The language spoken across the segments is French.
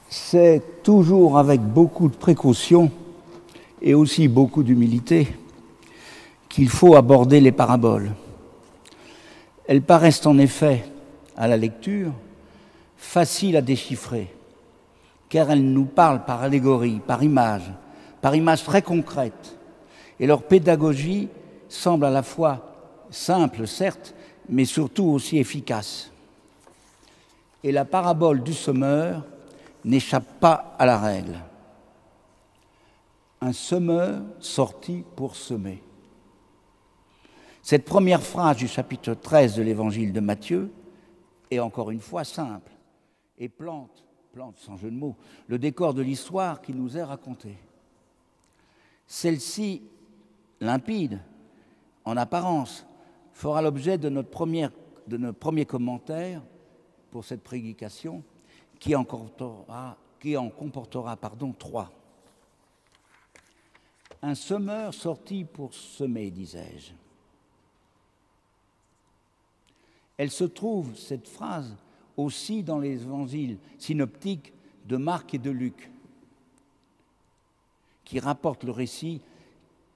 C'est toujours avec beaucoup de précaution et aussi beaucoup d'humilité qu'il faut aborder les paraboles. Elles paraissent en effet, à la lecture, faciles à déchiffrer, car elles nous parlent par allégorie, par images très concrètes. Et leur pédagogie semble à la fois simple, certes, mais surtout aussi efficace. Et la parabole du semeur n'échappe pas à la règle. Un semeur sorti pour semer. Cette première phrase du chapitre 13 de l'évangile de Matthieu est encore une fois simple et plante sans jeu de mots, le décor de l'histoire qui nous est racontée. Celle-ci, limpide, en apparence, fera l'objet de notre premier commentaire pour cette prédication qui en comportera trois. Un semeur sorti pour semer, disais-je. Elle se trouve, cette phrase, aussi dans les évangiles synoptiques de Marc et de Luc, qui rapportent le récit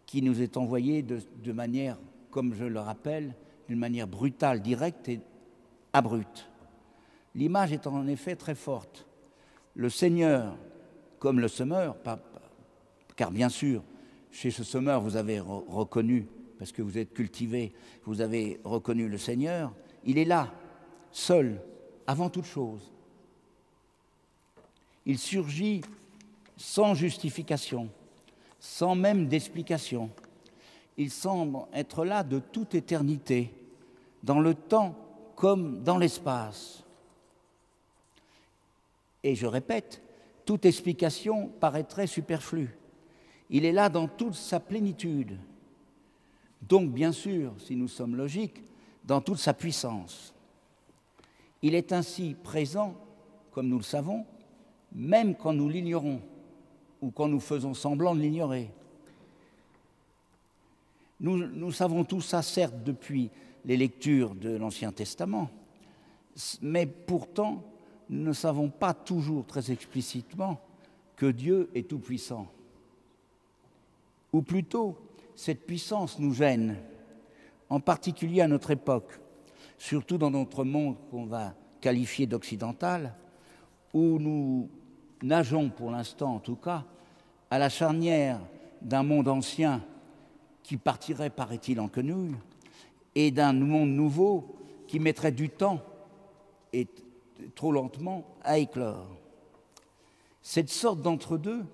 qui nous est envoyé de manière, comme je le rappelle, d'une manière brutale, directe et abrupte. L'image est en effet très forte. Le Seigneur, comme le semeur, car bien sûr, chez ce semeur, vous avez reconnu, parce que vous êtes cultivé, vous avez reconnu le Seigneur, il est là, seul, avant toute chose. Il surgit sans justification, sans même d'explication. Il semble être là de toute éternité, dans le temps comme dans l'espace. Et je répète, toute explication paraîtrait superflue. Il est là dans toute sa plénitude. Donc, bien sûr, si nous sommes logiques, dans toute sa puissance. Il est ainsi présent, comme nous le savons, même quand nous l'ignorons ou quand nous faisons semblant de l'ignorer. Nous savons tout ça, certes, depuis les lectures de l'Ancien Testament, mais pourtant, nous ne savons pas toujours très explicitement que Dieu est tout-puissant. Ou plutôt, cette puissance nous gêne, en particulier à notre époque, surtout dans notre monde qu'on va qualifier d'occidental, où nous nageons, pour l'instant en tout cas, à la charnière d'un monde ancien qui partirait, paraît-il, en quenouille, et d'un monde nouveau qui mettrait du temps et trop lentement à éclore. Cette sorte d'entre-deux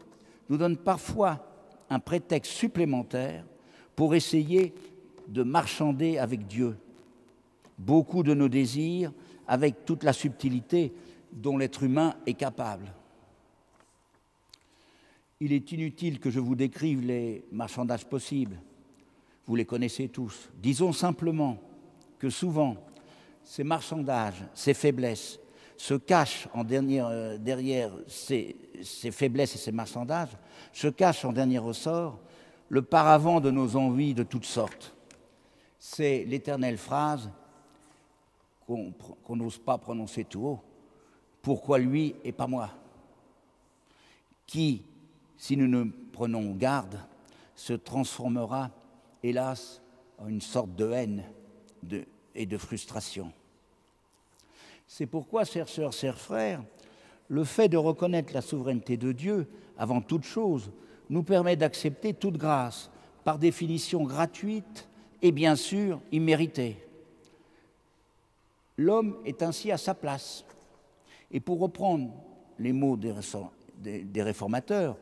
nous donne parfois un prétexte supplémentaire pour essayer de marchander avec Dieu beaucoup de nos désirs avec toute la subtilité dont l'être humain est capable. Il est inutile que je vous décrive les marchandages possibles. Vous les connaissez tous. Disons simplement que souvent, ces marchandages, ces faiblesses, se cachent derrière ces faiblesses et ces marchandages, se cachent en dernier ressort le paravent de nos envies de toutes sortes. C'est l'éternelle phrase qu'on n'ose pas prononcer tout haut. Pourquoi lui et pas moi? Qui, si nous ne prenons garde, se transformera, hélas, en une sorte de haine et de frustration. C'est pourquoi, chères sœurs, chers frères, le fait de reconnaître la souveraineté de Dieu avant toute chose nous permet d'accepter toute grâce, par définition gratuite et bien sûr imméritée. L'homme est ainsi à sa place. Et pour reprendre les mots des réformateurs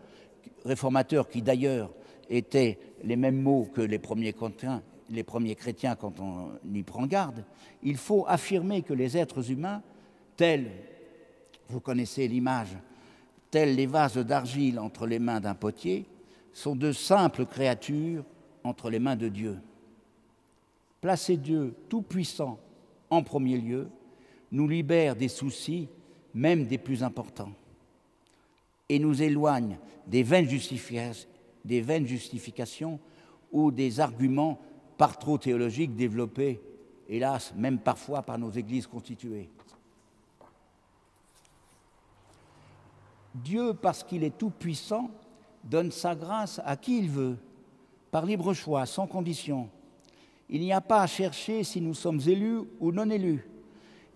qui d'ailleurs étaient les mêmes mots que les premiers chrétiens quand on y prend garde, il faut affirmer que les êtres humains, tels, vous connaissez l'image, tels les vases d'argile entre les mains d'un potier, sont de simples créatures entre les mains de Dieu. Placer Dieu tout-puissant en premier lieu nous libère des soucis, même des plus importants, et nous éloigne des vaines justifications ou des arguments par trop théologiques développés, hélas, même parfois par nos églises constituées. Dieu, parce qu'il est tout-puissant, donne sa grâce à qui il veut, par libre choix, sans condition. Il n'y a pas à chercher si nous sommes élus ou non élus.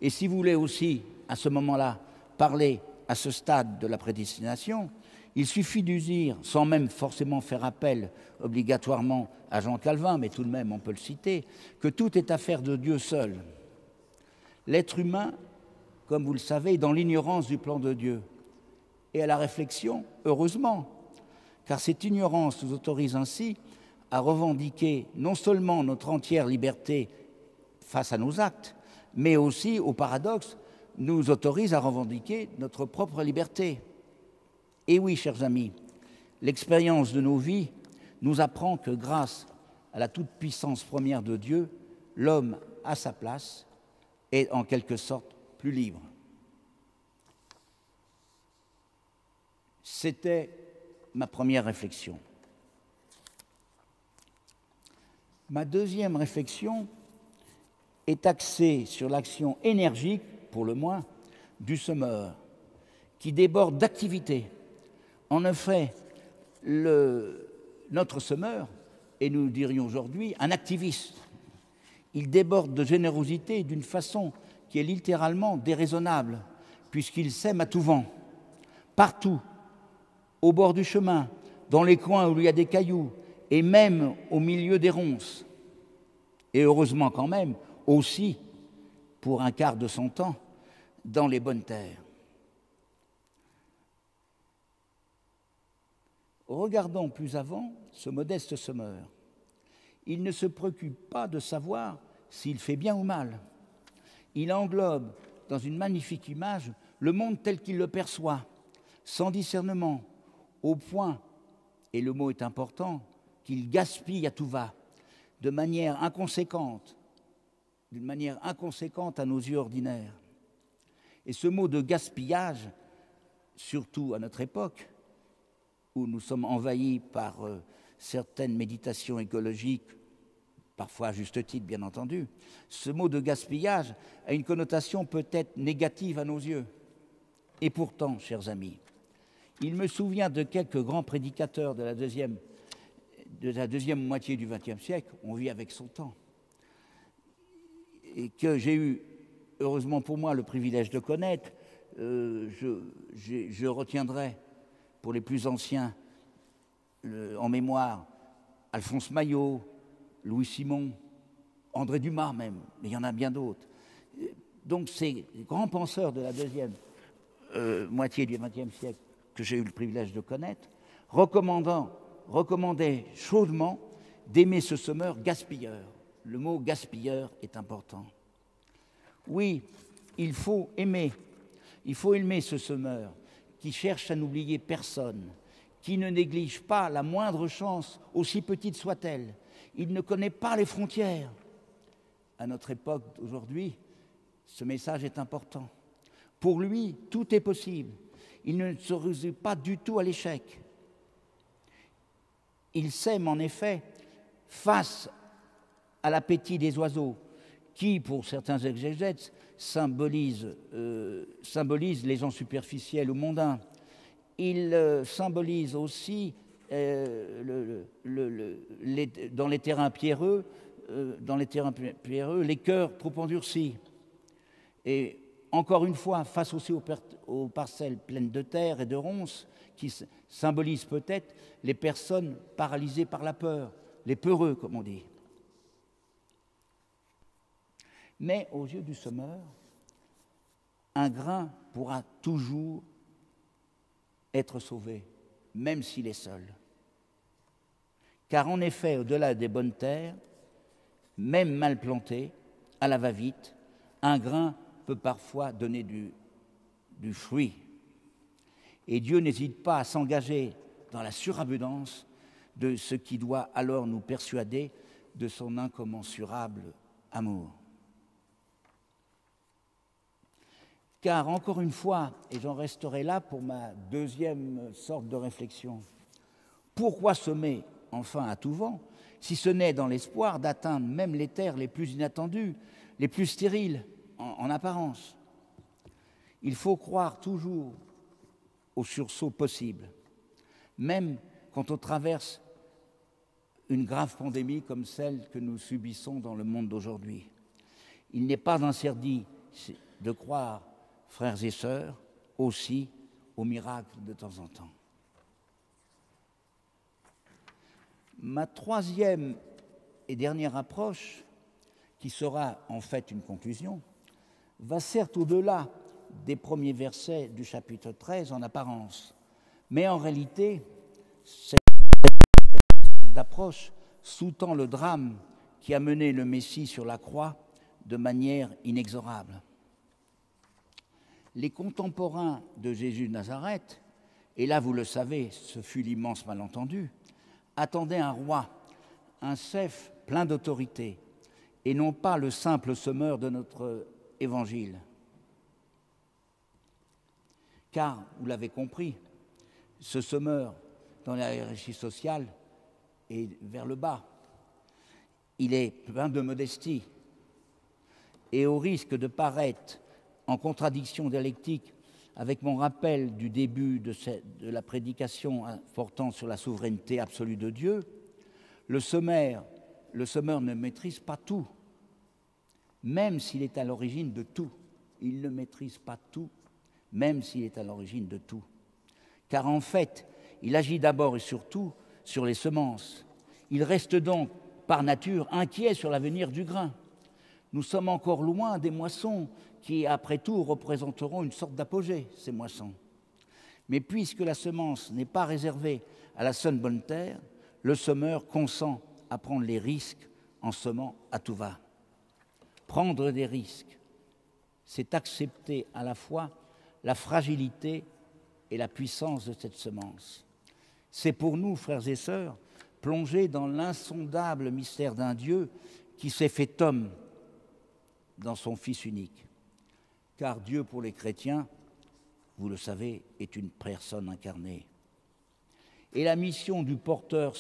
Et si vous voulez aussi, à ce moment-là, parler à ce stade de la prédestination, il suffit d'usir, sans même forcément faire appel obligatoirement à Jean Calvin, mais tout de même on peut le citer, que tout est affaire de Dieu seul. L'être humain, comme vous le savez, est dans l'ignorance du plan de Dieu. Et à la réflexion, heureusement, car cette ignorance nous autorise ainsi à revendiquer non seulement notre entière liberté face à nos actes, mais aussi, au paradoxe, nous autorise à revendiquer notre propre liberté. Et oui, chers amis, l'expérience de nos vies nous apprend que grâce à la toute-puissance première de Dieu, l'homme, à sa place, est en quelque sorte plus libre. C'était ma première réflexion. Ma deuxième réflexion est axée sur l'action énergique, pour le moins, du semeur, qui déborde d'activité. En effet, notre semeur, et nous dirions aujourd'hui un activiste, il déborde de générosité d'une façon qui est littéralement déraisonnable, puisqu'il sème à tout vent, partout, au bord du chemin, dans les coins où il y a des cailloux, et même au milieu des ronces. Et heureusement quand même, aussi, pour un quart de son temps, dans les bonnes terres. Regardons plus avant ce modeste semeur. Il ne se préoccupe pas de savoir s'il fait bien ou mal. Il englobe dans une magnifique image le monde tel qu'il le perçoit, sans discernement, au point, et le mot est important, qu'il gaspille à tout va, d'une manière inconséquente à nos yeux ordinaires. Et ce mot de gaspillage, surtout à notre époque, où nous sommes envahis par certaines méditations écologiques, parfois à juste titre bien entendu, ce mot de gaspillage a une connotation peut-être négative à nos yeux. Et pourtant, chers amis, il me souvient de quelques grands prédicateurs de la deuxième moitié du XXe siècle, on vit avec son temps, et que j'ai eu, heureusement pour moi, le privilège de connaître. Je retiendrai, pour les plus anciens, en mémoire, Alphonse Maillot, Louis Simon, André Dumas même, mais il y en a bien d'autres. Donc ces grands penseurs de la deuxième moitié du XXe siècle, que j'ai eu le privilège de connaître, recommandaient chaudement d'aimer ce semeur gaspilleur. Le mot gaspilleur est important. Oui, il faut aimer ce semeur qui cherche à n'oublier personne, qui ne néglige pas la moindre chance, aussi petite soit-elle. Il ne connaît pas les frontières. À notre époque d'aujourd'hui, ce message est important. Pour lui, tout est possible. Il ne se résout pas du tout à l'échec. Il sème en effet face à l'appétit des oiseaux, qui, pour certains exégètes, symbolise les gens superficiels ou mondains. Il symbolise aussi dans les terrains pierreux, les cœurs trop endurcis. Et encore une fois, face aussi aux parcelles pleines de terre et de ronces, qui symbolisent peut-être les personnes paralysées par la peur, les peureux, comme on dit. Mais aux yeux du semeur, un grain pourra toujours être sauvé, même s'il est seul. Car en effet, au-delà des bonnes terres, même mal plantées, à la va-vite, un grain peut parfois donner du fruit. Et Dieu n'hésite pas à s'engager dans la surabondance de ce qui doit alors nous persuader de son incommensurable amour. Car encore une fois, et j'en resterai là pour ma deuxième sorte de réflexion, pourquoi semer enfin à tout vent, si ce n'est dans l'espoir d'atteindre même les terres les plus inattendues, les plus stériles en apparence? Il faut croire toujours au sursaut possible, même quand on traverse une grave pandémie comme celle que nous subissons dans le monde d'aujourd'hui. Il n'est pas interdit de croire, frères et sœurs, aussi au miracle de temps en temps. Ma troisième et dernière approche, qui sera en fait une conclusion, va certes au-delà des premiers versets du chapitre 13 en apparence, mais en réalité, cette approche sous-tend le drame qui a mené le Messie sur la croix de manière inexorable. Les contemporains de Jésus de Nazareth, et là vous le savez, ce fut l'immense malentendu, attendaient un roi, un chef plein d'autorité, et non pas le simple semeur de notre évangile. Car, vous l'avez compris, ce semeur dans la hiérarchie sociale est vers le bas. Il est plein de modestie. Et au risque de paraître en contradiction dialectique avec mon rappel du début de la prédication portant sur la souveraineté absolue de Dieu, le semeur ne maîtrise pas tout, même s'il est à l'origine de tout. Il ne maîtrise pas tout, même s'il est à l'origine de tout. Car en fait, il agit d'abord et surtout sur les semences. Il reste donc, par nature, inquiet sur l'avenir du grain. Nous sommes encore loin des moissons qui, après tout, représenteront une sorte d'apogée, ces moissons. Mais puisque la semence n'est pas réservée à la seule bonne terre, le semeur consent à prendre les risques en semant à tout va. Prendre des risques, c'est accepter à la fois la fragilité et la puissance de cette semence. C'est pour nous, frères et sœurs, plonger dans l'insondable mystère d'un Dieu qui s'est fait homme dans son Fils unique. Car Dieu, pour les chrétiens, vous le savez, est une personne incarnée. Et la mission du porteur,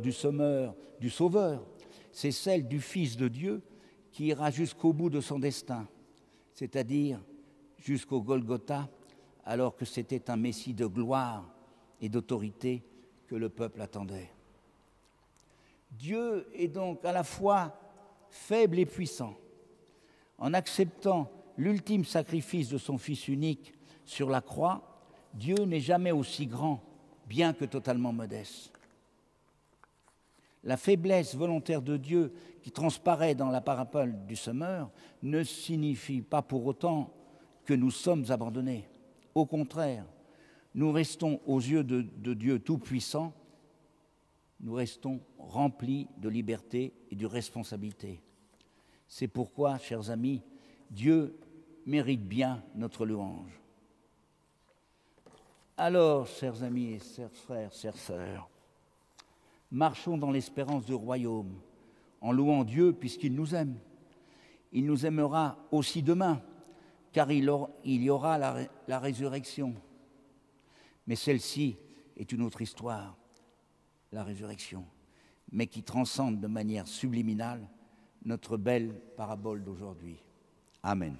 du semeur, du sauveur, c'est celle du Fils de Dieu qui ira jusqu'au bout de son destin, c'est-à-dire jusqu'au Golgotha, alors que c'était un Messie de gloire et d'autorité que le peuple attendait. Dieu est donc à la fois faible et puissant. En acceptant l'ultime sacrifice de son Fils unique sur la croix, Dieu n'est jamais aussi grand, bien que totalement modeste. La faiblesse volontaire de Dieu qui transparaît dans la parabole du semeur ne signifie pas pour autant que nous sommes abandonnés. Au contraire, nous restons aux yeux de Dieu Tout-Puissant, nous restons remplis de liberté et de responsabilité. C'est pourquoi, chers amis, Dieu mérite bien notre louange. Alors, chers amis et chers frères, chères sœurs, marchons dans l'espérance du royaume, en louant Dieu puisqu'il nous aime. Il nous aimera aussi demain, car il y aura la résurrection. Mais celle-ci est une autre histoire, la résurrection, mais qui transcende de manière subliminale notre belle parabole d'aujourd'hui. Amen.